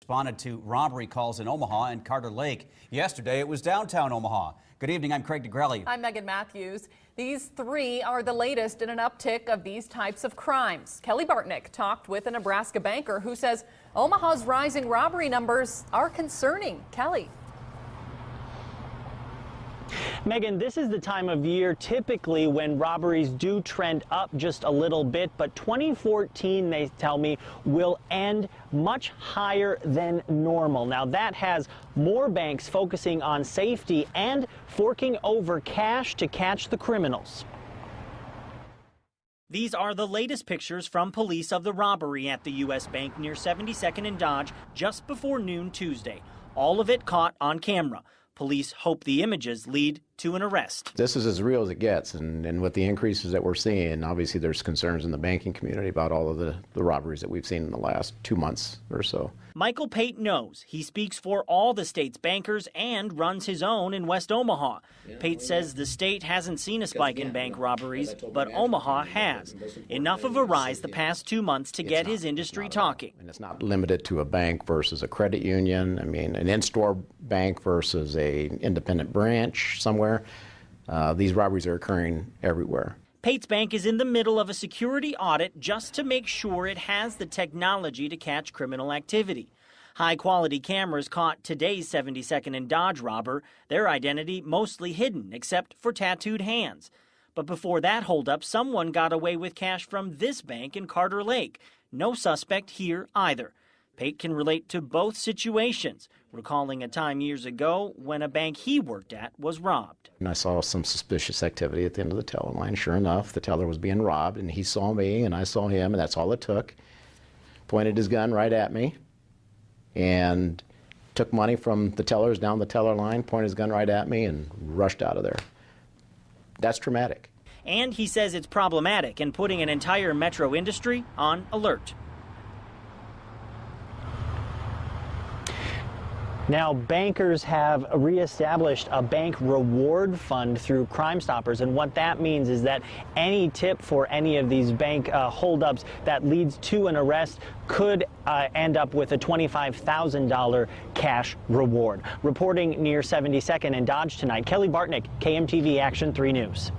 responded to robbery calls in Omaha and Carter Lake. Yesterday, it was downtown Omaha. Good evening, I'm Craig DeGrelli. I'm Megan Matthews. These three are the latest in an uptick of these types of crimes. Kelly Bartnick talked with a Nebraska banker who says Omaha's rising robbery numbers are concerning. Kelly. Megan, this is the time of year typically when robberies do trend up just a little bit, but 2014, they tell me, will end much higher than normal. Now, that has more banks focusing on safety and forking over cash to catch the criminals. These are the latest pictures from police of the robbery at the U.S. Bank near 72nd and Dodge just before noon Tuesday. All of it caught on camera. Police hope the images lead to an arrest. This is as real as it gets, and with the increases that we're seeing, obviously there's concerns in the banking community about all of the robberies that we've seen in the last 2 months or so. Michael Pate knows. He speaks for all the state's bankers and runs his own in West Omaha. Pate says the state hasn't seen a spike in bank robberies, but Omaha has. Enough of a rise the past 2 months to get his industry talking. And it's not limited to a bank versus a credit union. I mean, an in-store bank versus an independent branch somewhere. These robberies are occurring everywhere. Pate's Bank is in the middle of a security audit just to make sure it has the technology to catch criminal activity. High-quality cameras caught today's 72nd and Dodge robber, their identity mostly hidden except for tattooed hands. But before that holdup, someone got away with cash from this bank in Carter Lake. No suspect here either. Pate can relate to both situations, recalling a time years ago when a bank he worked at was robbed. And I saw some suspicious activity at the end of the teller line. Sure enough, the teller was being robbed, and he saw me, and I saw him, and that's all it took. Pointed his gun right at me, and took money from the tellers down the teller line, pointed his gun right at me, and rushed out of there. That's traumatic. And he says it's problematic and putting an entire metro industry on alert. Now, bankers have reestablished a bank reward fund through Crime Stoppers, and what that means is that any tip for any of these bank holdups that leads to an arrest could end up with a $25,000 cash reward. Reporting near 72nd and Dodge tonight, Kelly Bartnick, KMTV Action 3 News.